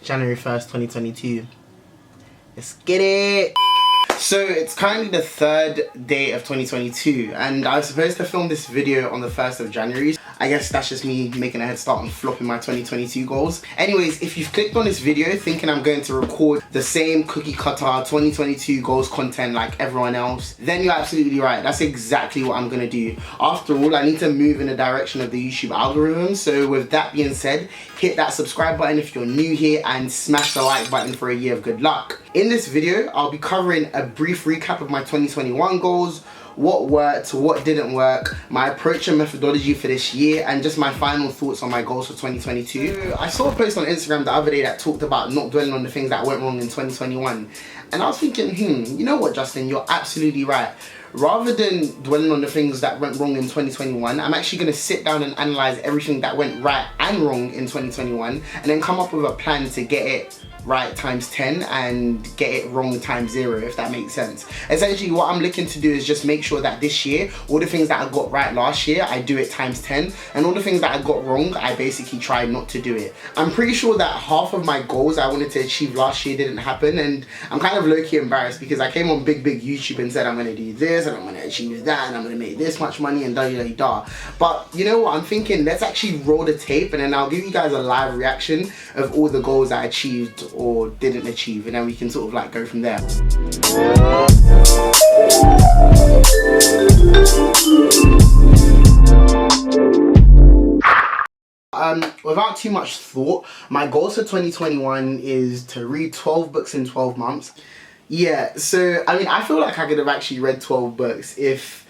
January 1st, 2022. Let's get it! So it's currently the 3rd day of 2022 and I was supposed to film this video on the 1st of January. I guess that's just me making a head start on flopping my 2022 goals. Anyways, if you've clicked on this video thinking I'm going to record the same cookie cutter 2022 goals content like everyone else, then you're absolutely right. That's exactly what I'm gonna do. After all, I need to move in the direction of the YouTube algorithm. So with that being said, hit that subscribe button if you're new here and smash the like button for a year of good luck. In this video, I'll be covering a brief recap of my 2021 goals, what worked, what didn't work, my approach and methodology for this year, and just my final thoughts on my goals for 2022. I saw a post on Instagram the other day that talked about not dwelling on the things that went wrong in 2021. And I was thinking, you know what, Justin, you're absolutely right. Rather than dwelling on the things that went wrong in 2021, I'm actually going to sit down and analyze everything that went right and wrong in 2021 and then come up with a plan to get it right times 10 and get it wrong times 0, if that makes sense. Essentially what I'm looking to do is just make sure that this year, all the things that I got right last year, I do it times 10, and all the things that I got wrong, I basically try not to do it. I'm pretty sure that half of my goals I wanted to achieve last year didn't happen, and I'm kind of low-key embarrassed because I came on big YouTube and said I'm going to do this and I'm going to achieve that and I'm going to make this much money and da-da-da-da. But you know what, I'm thinking let's actually roll the tape and then I'll give you guys a live reaction of all the goals I achieved or didn't achieve, and then we can sort of like go from there. Without too much thought, my goals for 2021 is to read 12 books in 12 months. Yeah, so I mean, I feel like I could have actually read 12 books if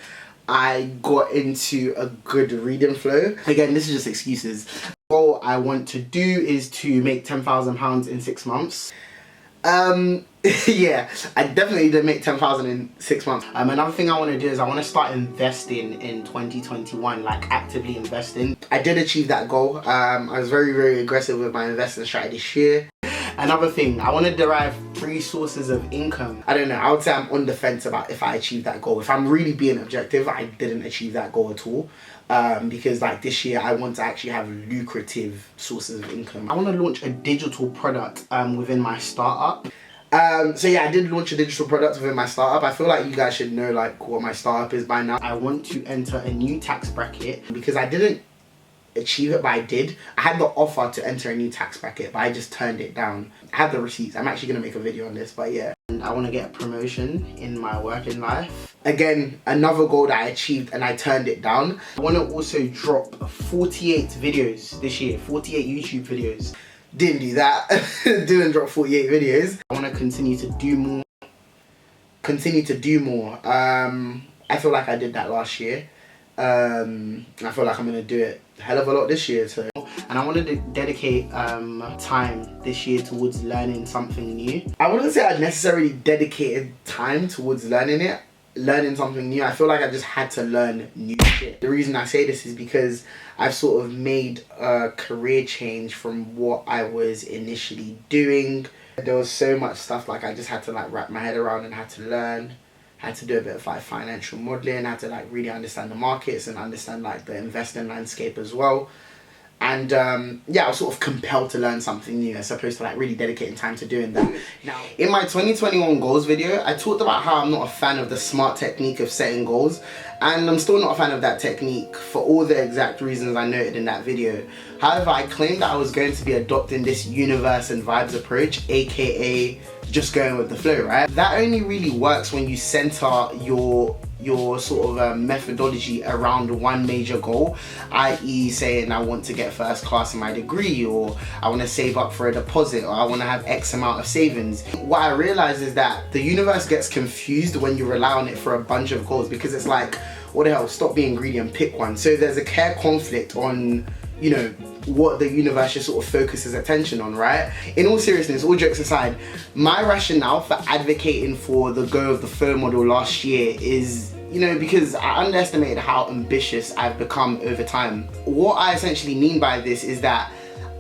I got into a good reading flow. Again, this is just excuses. The goal I want to do is to make £10,000 in 6 months. Yeah, I definitely did make 10,000 in 6 months. Another thing I want to do is I want to start investing in 2021, like actively investing. I did achieve that goal. I was very aggressive with my investing strategy this year. Another thing, I want to derive 3 sources of income. I don't know, I would say I'm on the fence about if I achieved that goal. If I'm really being objective, I didn't achieve that goal at all. Because like this year, I want to actually have lucrative sources of income. I want to launch a digital product within my startup. So yeah, I did launch a digital product within my startup. I feel like you guys should know like what my startup is by now. I want to enter a new tax bracket because I didn't achieve it, but I did. I had the offer to enter a new tax bracket, but I just turned it down. I have the receipts. I'm actually going to make a video on this, but yeah. And I want to get a promotion in my working life. Again, another goal that I achieved and I turned it down. I want to also drop 48 videos this year, 48 YouTube videos. Didn't do that. Didn't drop 48 videos. I want to continue to do more. I feel like I did that last year. I feel like I'm going to do it a hell of a lot this year. So, and I wanted to dedicate time this year towards learning something new. I wouldn't say I necessarily dedicated time towards learning something new. I feel like I just had to learn new shit. The reason I say this is because I've sort of made a career change from what I was initially doing. There was so much stuff like I just had to like wrap my head around and had to learn. Had to do a bit of like financial modeling, had to like really understand the markets and understand like the investing landscape as well. And yeah, I was sort of compelled to learn something new as opposed to like really dedicating time to doing that. Now, in my 2021 goals video, I talked about how I'm not a fan of the SMART technique of setting goals. And I'm still not a fan of that technique for all the exact reasons I noted in that video. However, I claimed that I was going to be adopting this universe and vibes approach, aka just going with the flow, right? That only really works when you center your sort of methodology around one major goal, i.e. saying I want to get first class in my degree, or I want to save up for a deposit, or I want to have X amount of savings. What I realized is that the universe gets confused when you rely on it for a bunch of goals, because it's like, what the hell, stop being greedy and pick one. So there's a clear conflict on, you know, what the universe just sort of focuses attention on, right? In all seriousness, all jokes aside, my rationale for advocating for the go of the flow model last year is, you know, because I underestimated how ambitious I've become over time. What I essentially mean by this is that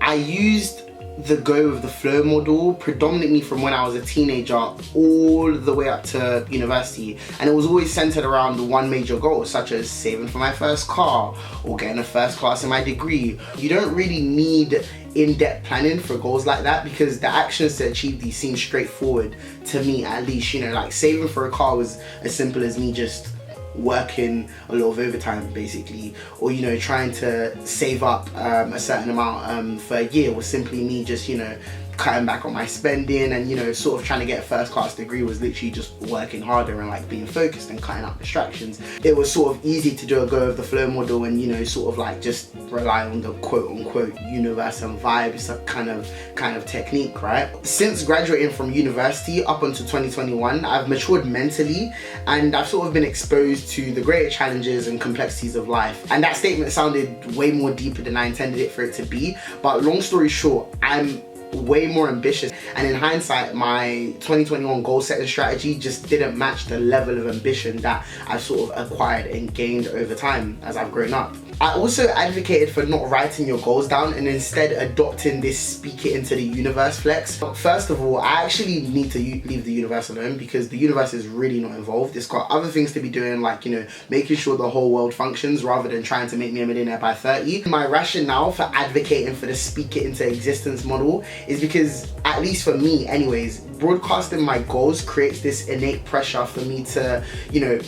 I used the go with the flow model predominantly from when I was a teenager all the way up to university, and it was always centered around one major goal, such as saving for my first car or getting a first class in my degree. You don't really need in-depth planning for goals like that, because the actions to achieve these seem straightforward to me, at least. You know, like saving for a car was as simple as me just working a lot of overtime basically, or you know, trying to save up a certain amount for a year was simply me just, you know, cutting back on my spending, and you know, sort of trying to get a first class degree was literally just working harder and like being focused and cutting out distractions. It was sort of easy to do a go of the flow model and, you know, sort of like just rely on the quote unquote universe and vibes kind of technique, right? Since graduating from university up until 2021, I've matured mentally and I've sort of been exposed to the greater challenges and complexities of life. And that statement sounded way more deeper than I intended it for it to be, but long story short, I'm way more ambitious, and in hindsight my 2021 goal setting strategy just didn't match the level of ambition that I've sort of acquired and gained over time as I've grown up. I also advocated for not writing your goals down and instead adopting this speak it into the universe flex. First of all, I actually need to leave the universe alone, because the universe is really not involved. It's got other things to be doing, like, you know, making sure the whole world functions rather than trying to make me a millionaire by 30. My rationale for advocating for the speak it into existence model is because, at least for me anyways, broadcasting my goals creates this innate pressure for me to, you know,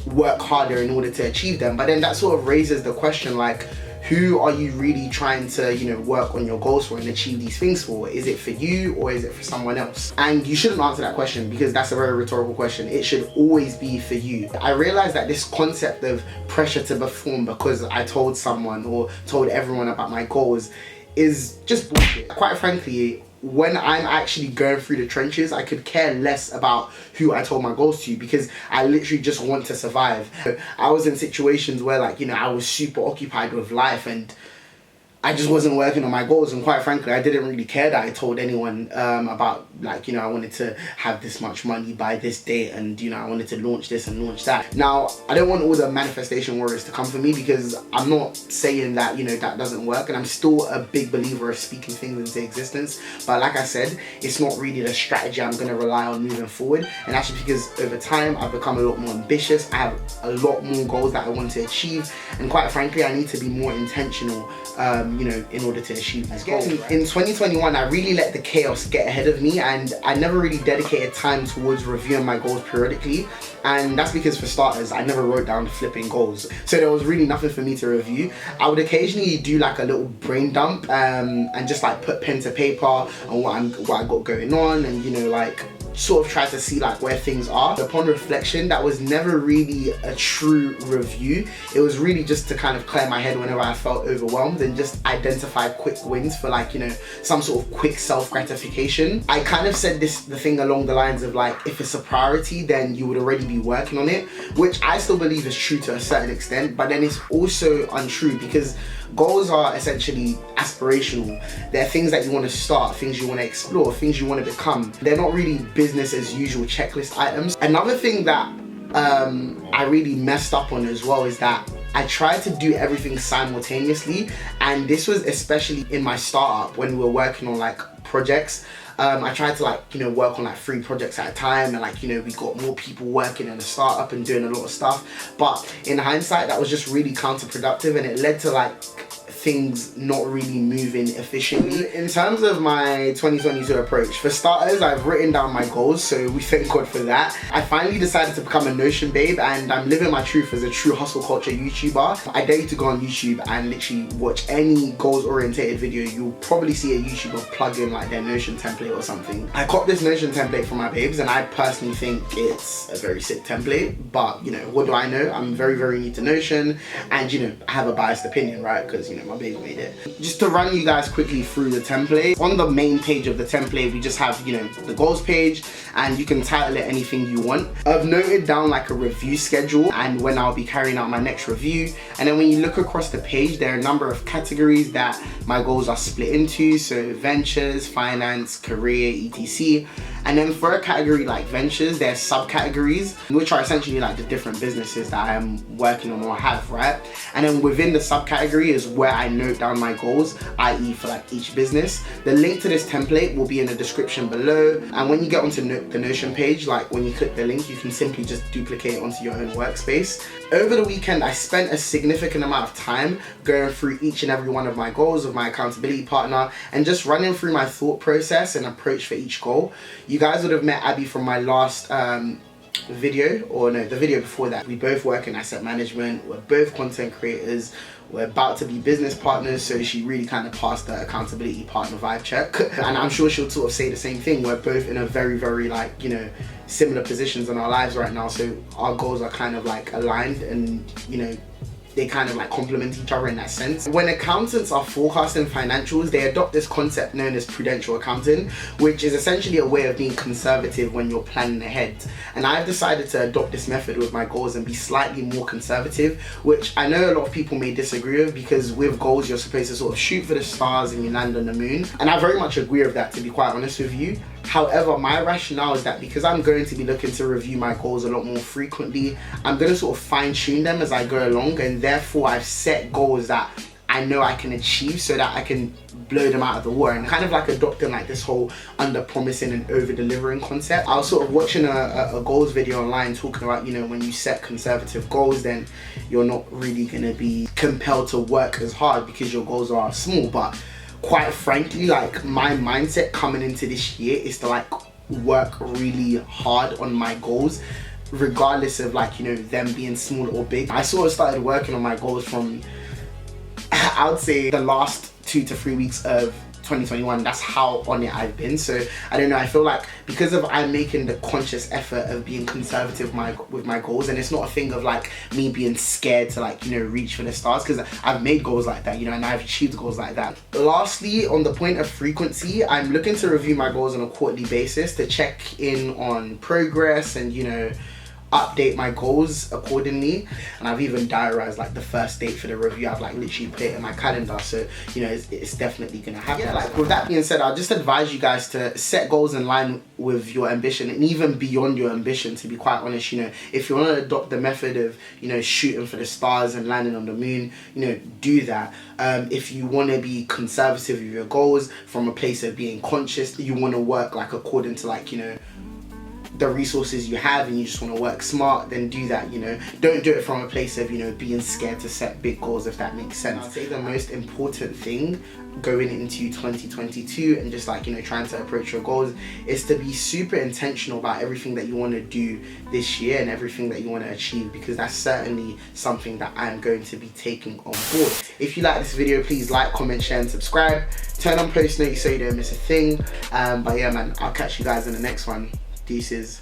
work harder in order to achieve them. But then that sort of raises the question, like, who are you really trying to, you know, work on your goals for and achieve these things for? Is it for you or is it for someone else? And you shouldn't answer that question, because that's a very rhetorical question. It should always be for you. I realized that this concept of pressure to perform because I told someone or told everyone about my goals is just bullshit. Quite frankly, when I'm actually going through the trenches, I could care less about who I told my goals to, because I literally just want to survive. I was in situations where, like, you know, I was super occupied with life and I just wasn't working on my goals, and quite frankly I didn't really care that I told anyone about, like, you know, I wanted to have this much money by this date, and you know, I wanted to launch this and launch that. Now, I don't want all the manifestation warriors to come for me, because I'm not saying that, you know, that doesn't work, and I'm still a big believer of speaking things into existence, but like I said, it's not really the strategy I'm going to rely on moving forward. And that's just because over time I've become a lot more ambitious. I have a lot more goals that I want to achieve, and quite frankly I need to be more intentional, you know, in order to achieve these goals. In 2021, I really let the chaos get ahead of me, and I never really dedicated time towards reviewing my goals periodically. And that's because, for starters, I never wrote down flipping goals, so there was really nothing for me to review. I would occasionally do like a little brain dump and just like put pen to paper on what I got going on, and you know, like sort of try to see like where things are. Upon reflection, that was never really a true review. It was really just to kind of clear my head whenever I felt overwhelmed and just identify quick wins for, like, you know, some sort of quick self-gratification. I kind of said the thing along the lines of, like, if it's a priority, then you would already be working on it, which I still believe is true to a certain extent, but then it's also untrue, because goals are essentially aspirational. They're things that you want to start, things you want to explore, things you want to become. They're not really business as usual checklist items. Another thing that I really messed up on as well is that I tried to do everything simultaneously, and this was especially in my startup when we were working on like projects. I tried to, like, you know, work on like 3 projects at a time, and like, you know, we got more people working in the startup and doing a lot of stuff, but in hindsight that was just really counterproductive, and it led to like things not really moving efficiently. In terms of my 2022 approach, for starters, I've written down my goals, so we thank God for that. I finally decided to become a Notion babe, and I'm living my truth as a true hustle culture YouTuber. I dare you to go on YouTube and literally watch any goals orientated video. You'll probably see a YouTuber plug in like their Notion template or something. I copped this Notion template from my babes, and I personally think it's a very sick template, but you know, what do I know? I'm very, very new to Notion, and you know, I have a biased opinion, right? Because, you know, my baby made it. Just to run you guys quickly through the template. On the main page of the template, we just have, you know, the goals page, and you can title it anything you want. I've noted down like a review schedule and when I'll be carrying out my next review. And then when you look across the page, there are a number of categories that my goals are split into. So ventures, finance, career, etc. And then for a category like ventures, there's subcategories, which are essentially like the different businesses that I am working on or have, right? And then within the subcategory is where I I note down my goals, i.e. for like each business. The link to this template will be in the description below, and when you get onto the Notion page, like when you click the link, you can simply just duplicate it onto your own workspace. Over the weekend, I spent a significant amount of time going through each and every one of my goals with my accountability partner and just running through my thought process and approach for each goal. You guys would have met Abby from my last video, or no, the video before that. We both work in asset management, we're both content creators, we're about to be business partners, so she really kind of passed the accountability partner vibe check. And I'm sure she'll sort of say the same thing. We're both in a very, very like, you know, similar positions in our lives right now, so our goals are kind of like aligned, and you know, they kind of like complement each other in that sense. When accountants are forecasting financials, they adopt this concept known as prudential accounting, which is essentially a way of being conservative when you're planning ahead. And I've decided to adopt this method with my goals and be slightly more conservative, which I know a lot of people may disagree with, because with goals you're supposed to sort of shoot for the stars and you land on the moon. And I very much agree with that, to be quite honest with you. However, my rationale is that because I'm going to be looking to review my goals a lot more frequently, I'm going to sort of fine tune them as I go along, and therefore I've set goals that I know I can achieve so that I can blow them out of the water, and kind of like adopting like this whole under promising and over delivering concept. I was sort of watching a goals video online talking about, you know, when you set conservative goals, then you're not really going to be compelled to work as hard because your goals are small. But quite frankly, like my mindset coming into this year is to like work really hard on my goals, regardless of like, you know, them being small or big. I sort of started working on my goals from, I would say, the last 2 to 3 weeks of 2021. That's how on it I've been. So I don't know, I feel like because of I'm making the conscious effort of being conservative with my goals, and it's not a thing of like me being scared to like, you know, reach for the stars, because I've made goals like that, you know, and I've achieved goals like that. Lastly, on the point of frequency, I'm looking to review my goals on a quarterly basis to check in on progress and, you know, update my goals accordingly. And I've even diarized like the first date for the review. I've like literally put it in my calendar, so you know it's definitely gonna happen. Yeah, like with that being said, I'll just advise you guys to set goals in line with your ambition and even beyond your ambition, to be quite honest. You know, if you want to adopt the method of, you know, shooting for the stars and landing on the moon, you know, do that. If you want to be conservative with your goals from a place of being conscious, you want to work like according to like, you know, the resources you have, and you just want to work smart, then do that. You know, don't do it from a place of, you know, being scared to set big goals, if that makes sense. I'd say the most important thing going into 2022 and just like, you know, trying to approach your goals is to be super intentional about everything that you want to do this year and everything that you want to achieve, because that's certainly something that I'm going to be taking on board. If you like this video, please like, comment, share and subscribe. Turn on post notifications so you don't miss a thing. But yeah man, I'll catch you guys in the next one. Deuces.